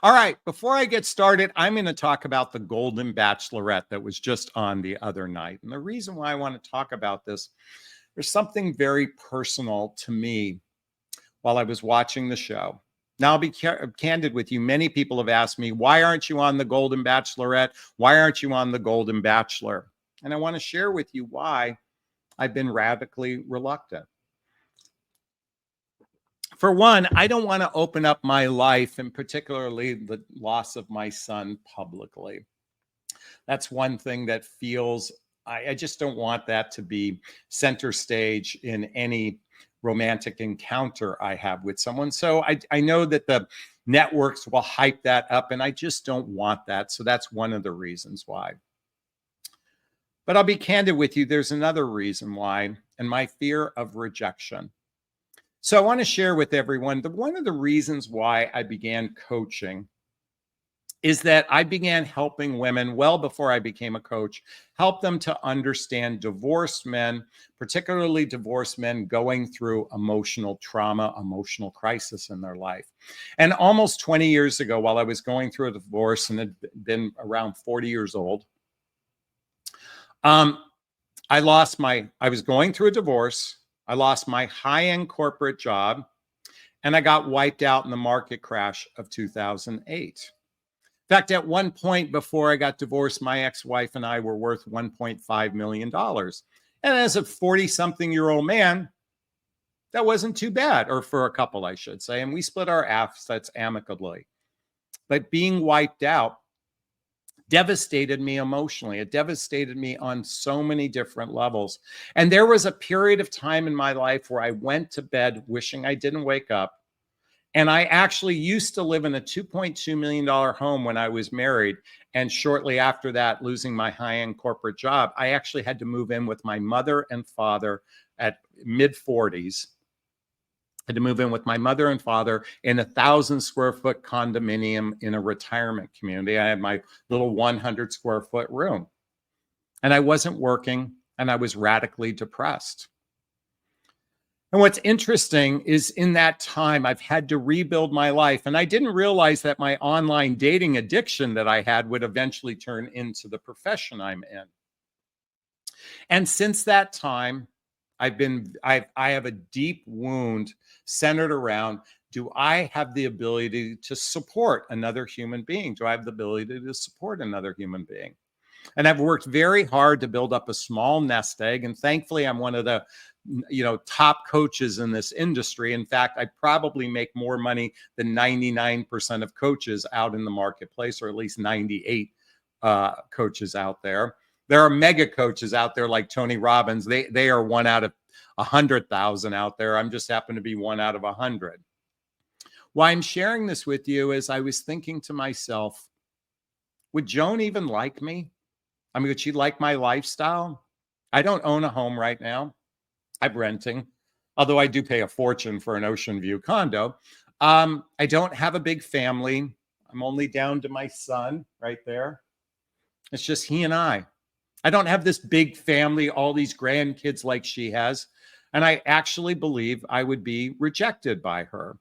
All right, before I get started, I'm going to talk about the Golden Bachelorette that was just on the other night. And the reason why I want to talk about this, there's something very personal to me while I was watching the show. Now, I'll be candid with you. Many people have asked me, why aren't you on the Golden Bachelorette? Why aren't you on the Golden Bachelor? And I want to share with you why I've been radically reluctant. For one, I don't want to open up my life, and particularly the loss of my son, publicly. That's one thing that feels, I just don't want that to be center stage in any romantic encounter I have with someone. So I know that the networks will hype that up, and I just don't want that. So that's one of the reasons why. But I'll be candid with you. There's another reason why, and my fear of rejection. So I want to share with everyone that one of the reasons why I began coaching is that I began helping women well before I became a coach, help them to understand divorced men, particularly divorced men going through emotional trauma, emotional crisis in their life. And almost 20 years ago, while I was going through a divorce and had been around 40 years old, I was going through a divorce. I lost my high-end corporate job, and I got wiped out in the market crash of 2008. In fact, at one point before I got divorced, my ex-wife and I were worth $1.5 million. And as a 40-something-year-old man, that wasn't too bad, or for a couple, I should say. And we split our assets amicably. But being wiped out devastated me emotionally. It devastated me on so many different levels. And there was a period of time in my life where I went to bed wishing I didn't wake up. And I actually used to live in a $2.2 million home when I was married. And shortly after that, losing my high-end corporate job, I actually had to move in with my mother and father at mid-40s. I had to move in with my mother and father in a 1,000-square-foot condominium in a retirement community. I had my little 100-square-foot room. And I wasn't working, and I was radically depressed. And what's interesting is in that time, I've had to rebuild my life. And I didn't realize that my online dating addiction that I had would eventually turn into the profession I'm in. And since that time, I have a deep wound centered around, do I have the ability to support another human being? Do I have the ability to support another human being? And I've worked very hard to build up a small nest egg. And thankfully, I'm one of the top coaches in this industry. In fact, I probably make more money than 99% of coaches out in the marketplace, or at least 98 coaches out there. There are mega coaches out there like Tony Robbins. They are one out of 100,000 out there. I'm just happen to be one out of 100. Why I'm sharing this with you is I was thinking to myself, would Joan even like me? I mean, would she like my lifestyle? I don't own a home right now. I'm renting, although I do pay a fortune for an ocean view condo. I don't have a big family. I'm only down to my son right there. It's just he and I. I don't have this big family, all these grandkids like she has. And I actually believe I would be rejected by her.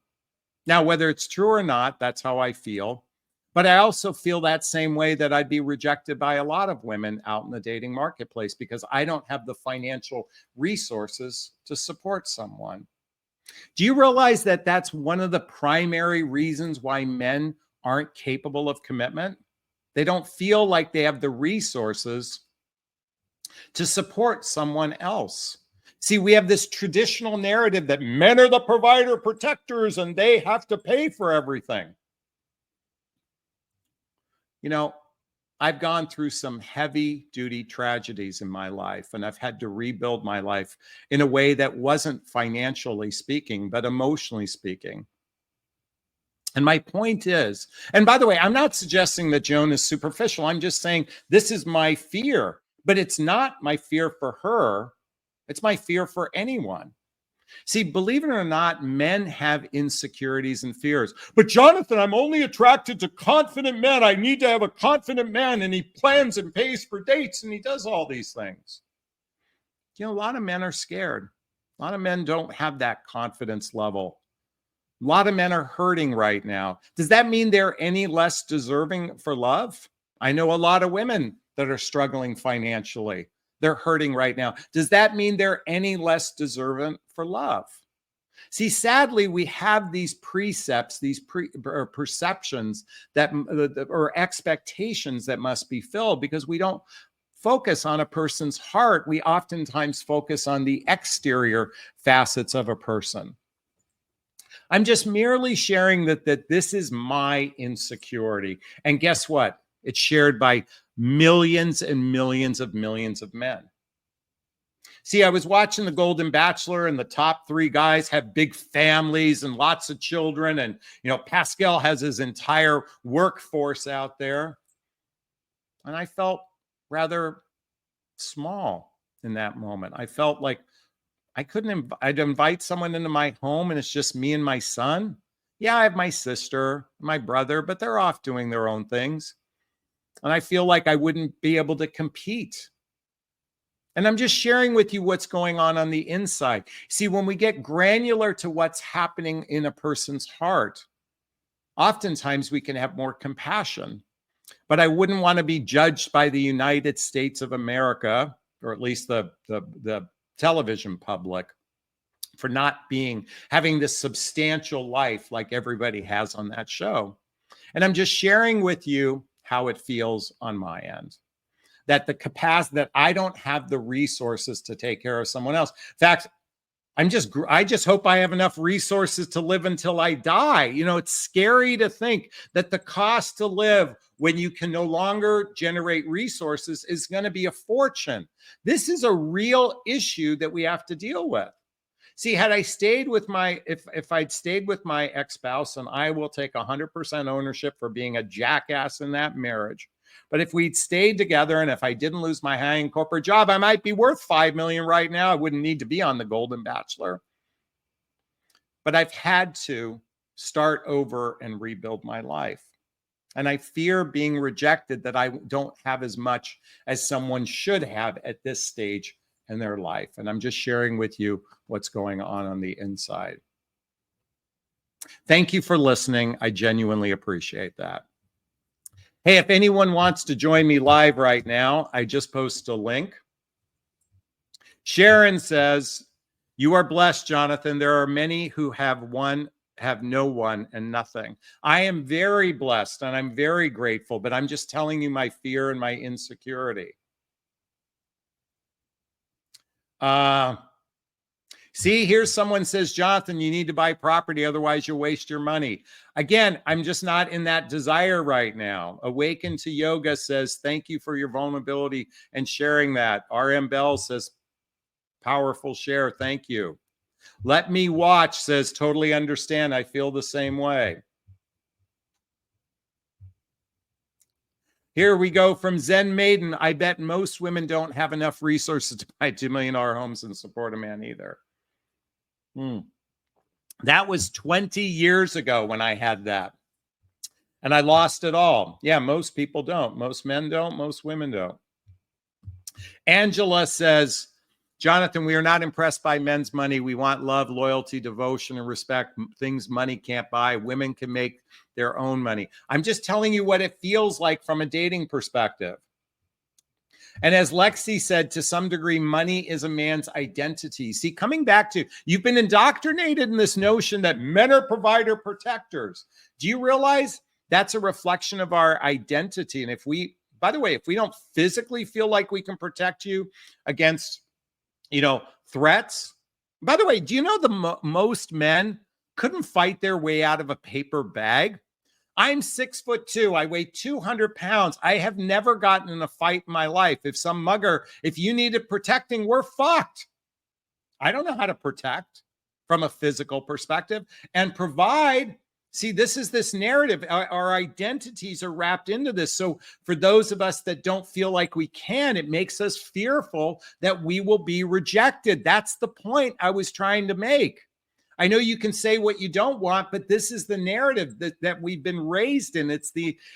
Now, whether it's true or not, that's how I feel. But I also feel that same way that I'd be rejected by a lot of women out in the dating marketplace because I don't have the financial resources to support someone. Do you realize that that's one of the primary reasons why men aren't capable of commitment? They don't feel like they have the resources to support someone else. See, we have this traditional narrative that men are the provider protectors and they have to pay for everything. You know, I've gone through some heavy duty tragedies in my life, and I've had to rebuild my life in a way that wasn't financially speaking, but emotionally speaking. And my point is, and by the way, I'm not suggesting that Joan is superficial. I'm just saying this is my fear, but it's not my fear for her. It's my fear for anyone. See, believe it or not, men have insecurities and fears. But Jonathan, I'm only attracted to confident men. I need to have a confident man, and he plans and pays for dates, and he does all these things. You know, a lot of men are scared. A lot of men don't have that confidence level. A lot of men are hurting right now. Does that mean they're any less deserving for love? I know a lot of women that are struggling financially. They're hurting right now. Does that mean they're any less deserving for love? See, sadly, we have these precepts, these perceptions that or expectations that must be filled because we don't focus on a person's heart. We oftentimes focus on the exterior facets of a person. I'm just merely sharing that this is my insecurity. And guess what? It's shared by millions and millions of men. See, I was watching The Golden Bachelor, and the top 3 guys have big families and lots of children. And, Pascal has his entire workforce out there. And I felt rather small in that moment. I felt like I'd invite someone into my home and it's just me and my son. Yeah, I have my sister, my brother, but they're off doing their own things. And I feel like I wouldn't be able to compete. And I'm just sharing with you what's going on the inside. See, when we get granular to what's happening in a person's heart, oftentimes we can have more compassion. But I wouldn't want to be judged by the United States of America, or at least the television public, for not having this substantial life like everybody has on that show. And I'm just sharing with you how it feels on my end. That the capacity, that I don't have the resources to take care of someone else. In fact, I just hope I have enough resources to live until I die. It's scary to think that the cost to live when you can no longer generate resources is going to be a fortune. This is a real issue that we have to deal with. See, had I stayed with if I'd stayed with my ex-spouse, and I will take 100% ownership for being a jackass in that marriage. But if we'd stayed together, and if I didn't lose my high-end corporate job, I might be worth $5 million right now. I wouldn't need to be on The Golden Bachelor. But I've had to start over and rebuild my life. And I fear being rejected, that I don't have as much as someone should have at this stage in their life. And I'm just sharing with you what's going on the inside. Thank you for listening. I genuinely appreciate that. Hey, if anyone wants to join me live right now, I just posted a link. Sharon says, "You are blessed, Jonathan. There are many who have no one and nothing." I am very blessed and I'm very grateful, but I'm just telling you my fear and my insecurity. See, here's someone says, "Jonathan, you need to buy property, otherwise you'll waste your money." Again, I'm just not in that desire right now. Awaken to Yoga says, "Thank you for your vulnerability and sharing that." RM Bell says, "Powerful share. Thank you." Let Me Watch says, "Totally understand. I feel the same way." Here we go from Zen Maiden. "I bet most women don't have enough resources to buy $2 million homes and support a man either." That was 20 years ago when I had that. And I lost it all. Yeah, most people don't. Most men don't. Most women don't. Angela says, "Jonathan, we are not impressed by men's money. We want love, loyalty, devotion, and respect. Things money can't buy. Women can make their own money." I'm just telling you what it feels like from a dating perspective. And as Lexi said, to some degree, money is a man's identity. See, coming back to, you've been indoctrinated in this notion that men are provider protectors. Do you realize that's a reflection of our identity? And if we, by the way, if we don't physically feel like we can protect you against, threats. By the way, do you know most men couldn't fight their way out of a paper bag? I'm 6'2". I weigh 200 pounds. I have never gotten in a fight in my life. If you needed protecting, we're fucked. I don't know how to protect from a physical perspective and provide. See, this is this narrative. Our identities are wrapped into this. So for those of us that don't feel like we can, it makes us fearful that we will be rejected. That's the point I was trying to make. I know you can say what you don't want, but this is the narrative that we've been raised in.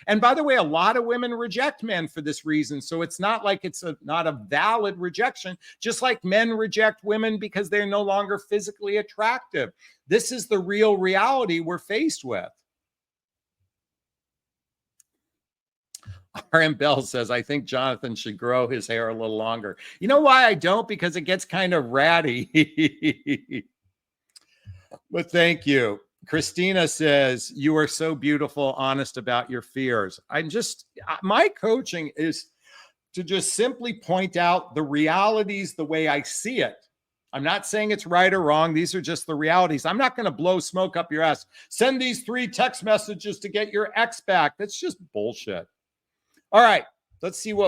And by the way, a lot of women reject men for this reason. So it's not like it's not a valid rejection, just like men reject women because they're no longer physically attractive. This is the real reality we're faced with. RM Bell says, I think Jonathan should grow his hair a little longer. You know why I don't? Because it gets kind of ratty. But thank you. Christina says, you are so beautiful, honest about your fears. My coaching is to just simply point out the realities the way I see it. I'm not saying it's right or wrong. These are just the realities. I'm not going to blow smoke up your ass. Send these 3 text messages to get your ex back. That's just bullshit. All right, let's see what